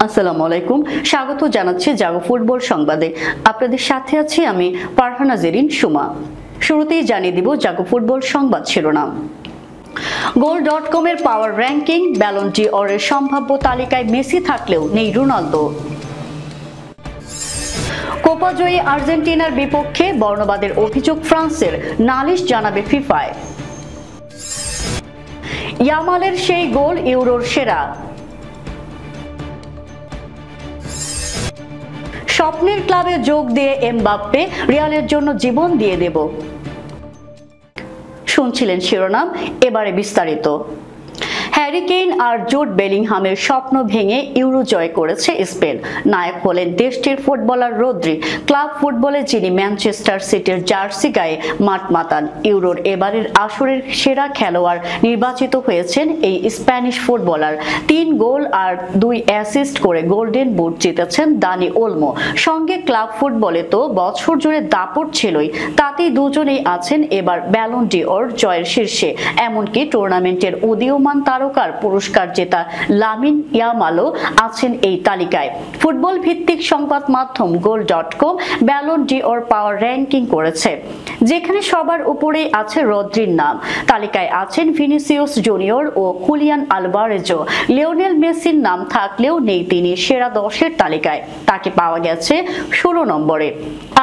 আসসালামু আলাইকুম, স্বাগত জানাচ্ছি জাগো ফুটবল সংবাদে। আপনাদের সাথে আছি আমি ফারহানা জেরিন সুমা। শুরুতেই জানিয়ে দিব জাগো ফুটবল সংবাদ শিরোনাম। গোল.কম-এর পাওয়ার র্যাঙ্কিং, ব্যালন ডি'অরের সম্ভাব্য তালিকায় মেসি থাকলেও নেই রোনালদো। কোপা জয়ী আর্জেন্টিনার বিপক্ষে বর্ণবাদের অভিযোগ ফ্রান্সের, নালিশ জানাবে ফিফায়। ইয়ামালের সেই গোল ইউরোর সেরা। স্বপ্নের ক্লাবে যোগ দিয়ে এমবাপ্পে, রিয়ালের জন্য জীবন দিয়ে দেব। শুনছিলেন শিরোনাম, এবারে বিস্তারিত। হ্যারি কেইন আর জুড বেলিংহামের স্বপ্ন ভেঙে ইউরো জয় করেছে স্পেন। নায়ক হলেন দেশটির ফুটবলার রদ্রি। ক্লাব ফুটবলে যিনি ম্যানচেস্টার সিটির জার্সি গায়ে মাঠ মাতান। ইউরোর এবারের আসরের সেরা খেলোয়াড় নির্বাচিত হয়েছেন এই স্প্যানিশ ফুটবলার। 3 গোল আর 2 অ্যাসিস্ট করে গোল্ডেন বুট জিতেছেন দানি ওলমো। সঙ্গে ক্লাব ফুটবলে তো বছর জুড়ে দাপট ছিলই, তাতেই দুজনেই আছেন এবার ব্যালন ডি'অর জয়ের শীর্ষে। এমনকি টুর্নামেন্টের উদীয়মান তারকার পুরস্কার জেতা লামিন ইয়ামালও আছেন এই তালিকায়। ফুটবল ভিত্তিক সংবাদ মাধ্যম গোল.কম ব্যালন ডি'অর পাওয়ার র্যাঙ্কিং করেছে, যেখানে সবার উপরেই আছে রদ্রির নাম। তালিকায় আছেন ভিনিসিয়াস জুনিয়র ও হুলিয়ান আলভারেজও। লিওনেল মেসির নাম থাকলেও নেই তিনি সেরা 10-এর তালিকায়, তাকে পাওয়া গেছে 16 নম্বরে।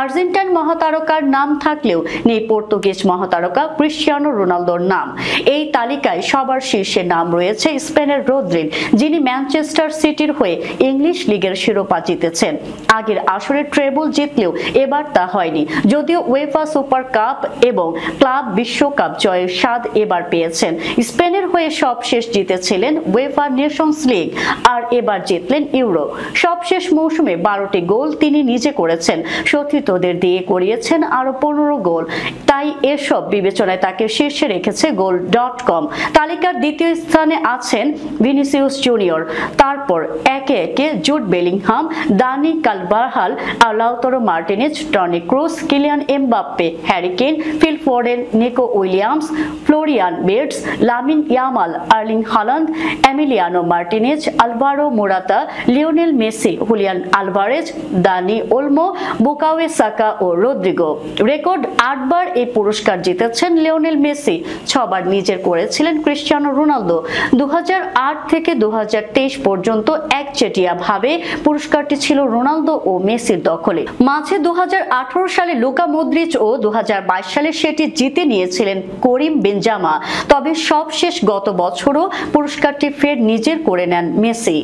আর্জেন্টাইন মহাতারকার নাম থাকলেও নেই পর্তুগিজ মহাতারকা ক্রিস্টিয়ানো রোনালদোর নাম। এই তালিকায় সবার শীর্ষে নাম রয়েছে স্পেনের রদ্রির, যিনি ম্যানচেস্টার সিটির হয়ে ইংলিশ লিগের শিরোপা জিতেছেন। আগের আসরে ট্রেবল জিতলেও এবার তা হয়নি, যদিও উয়েফা সুপার কাপ এবং ক্লাব বিশ্বকাপ জয়ের স্বাদ এবার পেয়েছেন। স্পেনের হয়ে সবশেষ জিতেছিলেন উয়েফা নেশনস লিগ, আর এবার জিতলেন ইউরো। সবশেষ মৌসুমে 12টি গোল তিনি নিজে করেছেন, সতীর্থদের দিয়ে করিয়েছেন আরো 15 গোল। তাই এসব বিবেচনায় তাকে শীর্ষে রেখেছে গোল.কম। তালিকার দ্বিতীয় স্থানে আছেন ভিনিসিয়াস জুনিয়র, তারপর একে একে Jude Bellingham, Dani Carvajal, Lautaro Martinez, Toni Kroos, Kylian Mbappe, Harry Kane, Phil Foden, Nico Williams, Florian Wirtz, Lamine Yamal, Erling Haaland, Emiliano Martinez, Alvaro Morata, Lionel Messi, Julian Alvarez, Dani Olmo, Bukayo Saka ও Rodrygo. Record 8 বার এই পুরস্কার জিতেছেন Lionel Messi, 6 বার নিজের করেছিলেন Cristiano Ronaldo. 2008 থেকে 2023 পর্যন্ত একচেটিয়া ভাবে পুরস্কারটি ছিল রোনালদো ও মেসির দখলে। মাঝে 2018 সালে লুকা মদ্রিচ ও 2022 সালে সেটি জিতে নিয়েছিলেন করিম বেনজেমা। তবে সবশেষ গত বছরও পুরস্কারটি ফের নিজের করে নেন মেসি।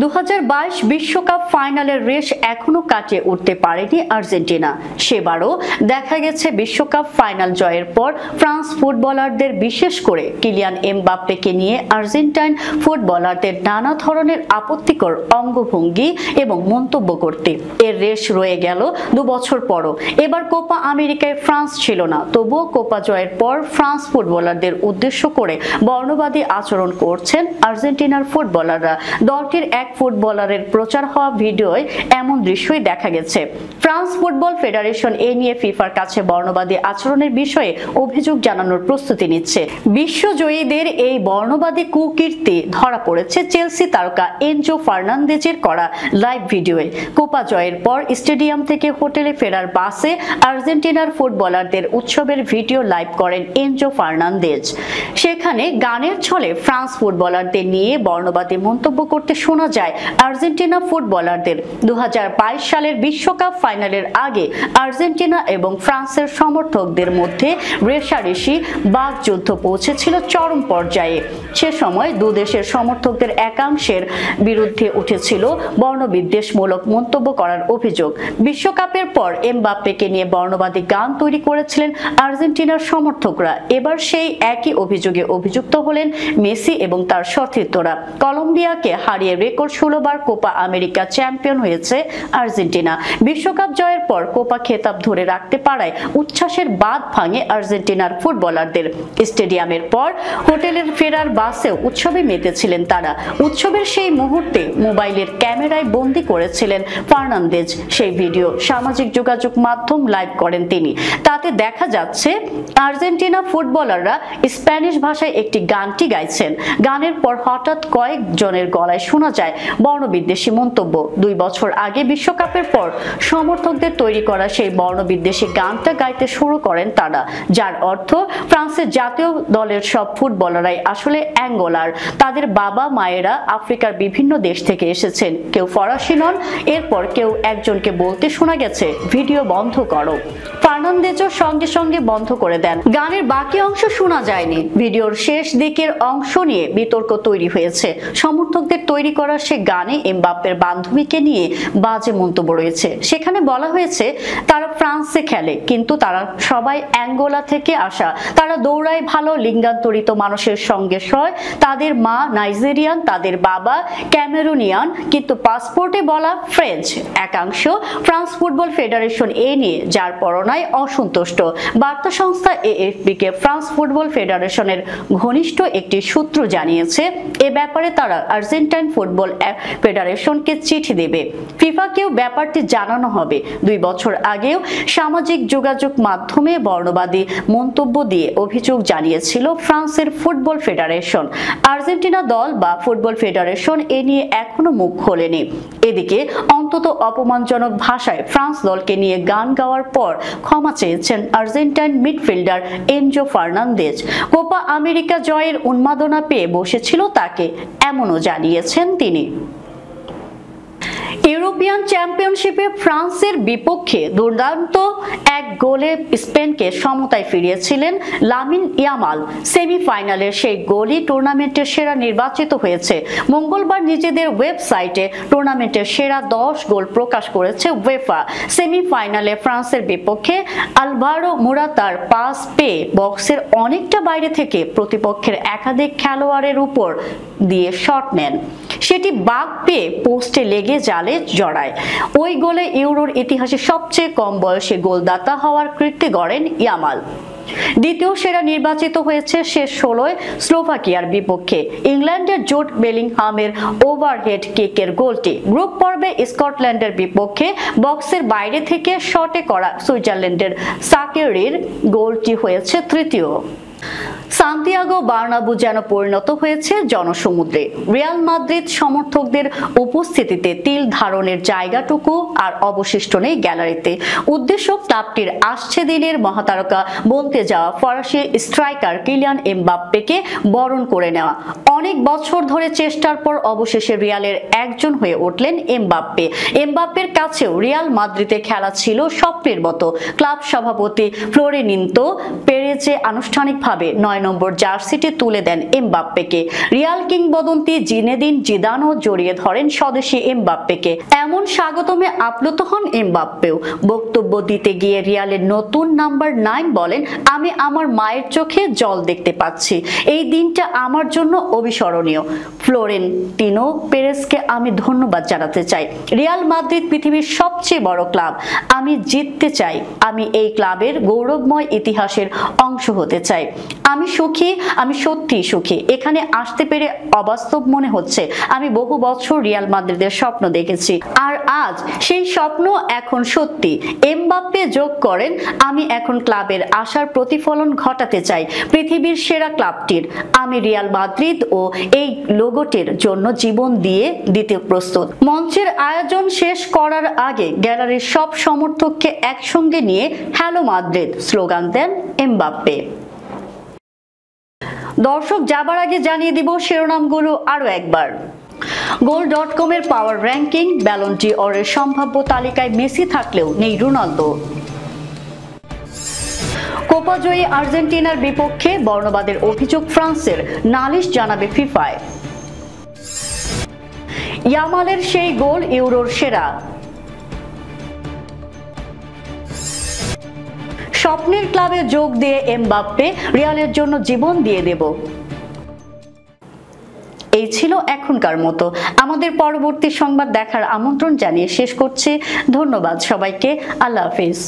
2022 বিশ্বকাপ ফাইনালের রেশ এখনো কাটিয়ে উঠতে পারেনি আর্জেন্টিনা। সেবারও দেখা গেছে বিশ্বকাপ ফাইনাল জয়ের পর ফ্রান্স ফুটবলারদের, বিশেষ করে কিলিয়ান এমবাপ্পেকে নিয়ে আর্জেন্টাইন ফুটবলারদের নানা ধরনের আপত্তিকর অঙ্গভঙ্গি এবং মন্তব্য করতে। এর রেশ রয়ে গেল 2 বছর পরও। এবার কোপা আমেরিকায় ফ্রান্স ছিল না, তবুও কোপা জয়ের পর ফ্রান্স ফুটবলারদের উদ্দেশ্য করে বর্ণবাদী আচরণ করছেন আর্জেন্টিনার ফুটবলাররা। দলটির এক ফুটবলারের প্রচার হওয়া ভিডিওয় এমন দৃশ্যই দেখা গেছে। ফ্রান্স ফুটবল ফেডারেশন এ নিয়ে ফিফার কাছে বর্ণবাদী আচরণের বিষয়ে অভিযোগ জানানোর প্রস্তুতি নিচ্ছে। বিশ্বজয়ীদের এই বর্ণবাদী কুকীর্তি ধরা পড়েছে চেলসি তারকা এনজো ফার্নান্দেজের করা লাইভ ভিডিওয়ে। কোপা জয়ের পর স্টেডিয়াম থেকে হোটেলে ফেরার বাসে আর্জেন্টিনার ফুটবলারদের উৎসবের ভিডিও লাইভ করেন এনজো ফার্নান্দেজ। সেখানে গানের ছলে ফ্রান্স ফুটবলারদের নিয়ে বর্ণবাদী মন্তব্য করতে শোনা যায় আর্জেন্টিনা ফুটবলারদের। 2022 সালের বিশ্বকাপ ফাইনালের আগে আর্জেন্টিনা এবং ফ্রান্সের সমর্থকদের মধ্যে রেষারেষি বাকযুদ্ধ পৌঁছেছিল চরম পর্যায়ে। সে সময় দুদেশের সমর্থকদের একাংশের বিরুদ্ধে উঠেছিল বর্ণবিদ্বেষমূলক মন্তব্য করার অভিযোগ। বিশ্বকাপের পর এমবাপ্পেকে নিয়ে বর্ণবাদী গান তৈরি করেছিলেন আর্জেন্টিনার সমর্থকরা। এবার সেই একই অভিযোগে অভিযুক্ত হলেন মেসি এবং তার সতীর্থরা। কলম্বিয়াকে হারিয়ে রেকর্ড এরপর 16 বার কোপা আমেরিকা চ্যাম্পিয়ন হয়েছে আর্জেন্টিনা। বিশ্বকাপ জয়ের পর কোপা খেতাব ধরে রাখতে পারায় উচ্ছ্বাসের বাঁধ ভাঙে আর্জেন্টিনার ফুটবলারদের। স্টেডিয়ামের পর হোটেলের ফেরার বাসেও উৎসবে মেতেছিলেন তারা। উৎসবের সেই মুহূর্তে মোবাইলের ক্যামেরায় বন্দি করেছিলেন ফার্নান্দেজ। সেই ভিডিও সামাজিক যোগাযোগ মাধ্যম লাইভ করেন তিনি। তাতে দেখা যাচ্ছে আর্জেন্টিনা ফুটবলাররা স্প্যানিশ ভাষায় একটি গানটি গাইছেন। গানের পর হঠাৎ কয়েকজনের গলায় শোনা যায় বর্ণবিদ্বেষী মন্তব্য। 2 বছর আগে বিশ্বকাপের পর সমর্থকদের তৈরি করা সেই বর্ণবিদ্বেষী গানটা গাইতে শুরু করেন তারা, যার অর্থ ফ্রান্সের জাতীয় দলের সব ফুটবলাররাই আসলে অ্যাঙ্গোলার। তাদের বাবা মায়েরা আফ্রিকার বিভিন্ন দেশ থেকে এসেছেন, কেউ ফরাসি নন। এরপর কেউ একজনকে বলতে শোনা গেছে, ভিডিও বন্ধ করো। ফার্নান্দেজও সঙ্গে সঙ্গে বন্ধ করে দেন। গানের বাকি অংশ শোনা যায়নি। ভিডিওর শেষ দিকের অংশ নিয়ে বিতর্ক তৈরি হয়েছে। সমর্থকদের তৈরি করা সে গানে এমবাপ্পের বান্ধবীকে নিয়ে বাজে মন্তব্য রয়েছে। সেখানে বলা হয়েছে তারা ফ্রান্সে খেলে, কিন্তু তারা সবাই অ্যাঙ্গোলা থেকে আসা। তারা দৌড়ায় ভালো, লিঙ্গান্তরিত মানুষের সঙ্গে শয়। তাদের মা নাইজেরিয়ান, তাদের বাবা ক্যামেরুনিয়ান, কিন্তু পাসপোর্টে বলা ফ্রেঞ্চ। একাংশ ফ্রান্স ফুটবল ফেডারেশন এ নিয়ে যার পরনায় অসন্তুষ্ট। বার্তা সংস্থা এএফপি কে ফ্রান্স ফুটবল ফেডারেশনের ঘনিষ্ঠ একটি সূত্র জানিয়েছে, এ ব্যাপারে তারা আর্জেন্টাইন ফুটবল ফেডারেশনকে চিঠি দেবে। ফিফাকেও ব্যাপারটি জানানো হবে। 2 বছর আগেও সামাজিক যোগাযোগ মাধ্যমে বর্ণবাদী মন্তব্য দিয়ে অভিযোগ জানিয়েছিল ফ্রান্সের ফুটবল ফেডারেশন। আর্জেন্টিনা দল বা ফুটবল ফেডারেশন এ নিয়ে এখনো মুখ খোলেনি। এদিকে অন্তত অপমানজনক ভাষায় ফ্রান্স দলকে নিয়ে গান গাওয়ার পর ক্ষমা চেয়েছেন Argentine midfielder Enzo Fernandez. Copa America জয়ের উন্মাদনা পেয়ে বসেছিল তাকে, এমনও জানিয়েছেন তিনি। ইউরোপিয়ান চ্যাম্পিয়নশিপে ফ্রান্সের বিপক্ষে দুর্দান্ত এক গোলে স্পেনকে সমতায় ফিরিয়েছিলেন লামিন ইয়ামাল। সেমিফাইনালের সেই গোলই টুর্নামেন্টের সেরা নির্বাচিত হয়েছে। মঙ্গলবার নিজেদের ওয়েবসাইটে টুর্নামেন্টের সেরা 10 গোল প্রকাশ করেছে উয়েফা। সেমিফাইনালে ফ্রান্সের বিপক্ষে আলভারো মোরাতার পাস পেয়ে বক্সের অনেকটা বাইরে থেকে প্রতিপক্ষের একাধিক খেলোয়াড়ের উপর দিয়ে শট নেন। সেটি বাগ পেয়ে পোস্টে লেগে জালে জড়ায়। ওই গোলে ইউরোর ইতিহাসে সবচেয়ে কম বয়সে গোলদাতা হওয়ার কীর্তি গড়েন ইয়ামাল। দ্বিতীয় সেরা নির্বাচিত হয়েছে শেষ 16 স্লোভাকিয়ার বিপক্ষে ইংল্যান্ডের জুড বেলিংহামের ওভারহেড কিকের গোলটি। গ্রুপ পর্বে স্কটল্যান্ডের বিপক্ষে বক্সের বাইরে থেকে শটে করা সুইজারল্যান্ডের সাকেরির গোলটি হয়েছে তৃতীয়। সান্তিয়াগো বার্নাবু যেন পরিণত হয়েছে জনসমুদ্রে। রিয়াল মাদ্রিদ সমর্থকদের উপস্থিতিতে তিল ধারণের জায়গাটুকু আর অবশিষ্ট নেই গ্যালারিতে। উদ্দেশ্য ক্লাবটির আসছে দিনের মহাতারকা বলতে যাওয়া ফরাসি স্ট্রাইকার কিলিয়ান এমবাপ্পেকে বরণ করে নেওয়া। অনেক বছর ধরে চেষ্টার পর অবশেষে রিয়ালের একজন হয়ে উঠলেন এমবাপ্পে। এমবাপ্পের কাছেও রিয়াল মাদ্রিদে খেলা ছিল স্বপ্নের মতো। ক্লাব সভাপতি ফ্লোরেন্তিনো পেরেজে আনুষ্ঠানিকভাবে 9 নম্বর জার্সিটি তুলে দেন এমবাপ্পেকে। রিয়াল কিংবদন্তি জিনেদিন জিদানও জড়িয়ে ধরেন স্বদেশী এমবাপ্পেকে। এমন স্বাগতমে আপ্লুত হন এমবাপ্পেও। বক্তব্য দিতে গিয়ে রিয়ালের নতুন নাম্বার 9 বলেন, আমি আমার মায়ের চোখে জল দেখতে পাচ্ছি। এই দিনটা আমার জন্য অবিস্মরণীয়। ফ্লোরেন্তিনো পেরেজকে আমি ধন্যবাদ জানাতে চাই। রিয়াল মাদ্রিদ পৃথিবীর সবচেয়ে বড় ক্লাব। আমি জিততে চাই। আমি এই ক্লাবের গৌরবময় ইতিহাসের অংশ হতে চাই। আমি সুখী, আমি সত্যি সুখী। এখানে আসতে পেরে অবাস্তব মনে হচ্ছে। আমি বহু বছর রিয়াল মাদ্রিদের স্বপ্ন দেখেছি, আর আজ সেই স্বপ্ন এখন সত্যি। এমবাপ্পে যোগ করেন, আমি এখন ক্লাবের আশার প্রতিফলন ঘটাতে চাই পৃথিবীর সেরা ক্লাবটির। আমি রিয়াল মাদ্রিদ ও এই লোগোটির জন্য জীবন দিতে প্রস্তুত। মঞ্চের আয়োজন শেষ করার আগে গ্যালারির সব সমর্থককে একসঙ্গে নিয়ে হ্যালো মাদ্রিদ স্লোগান দেন এমবাপ্পে। দর্শক যাবার আগে জানিয়ে দিব শিরোনামগুলো আরো একবার। goal.com এর পাওয়ার র্যাঙ্কিং, ব্যালন ডি অরের সম্ভাব্য তালিকায় মেসি থাকলেও নেই রোনালদো। কোপা জয়ী আর্জেন্টিনার বিপক্ষে বর্ণবাদের অভিযোগ ফ্রান্সের, নালিশ জানাবে ফিফায়। ইয়ামালের সেই গোল ইউরোর সেরা। স্বপ্নের ক্লাবে যোগ দিয়ে এমবাপ্পে, রিয়ালের জন্য জীবন দিয়ে দেব। এই ছিল এখনকার মতো। আমাদের পরবর্তী সংবাদ দেখার আমন্ত্রণ জানিয়ে শেষ করছি। ধন্যবাদ সবাইকে। আল্লাহ হাফিজ।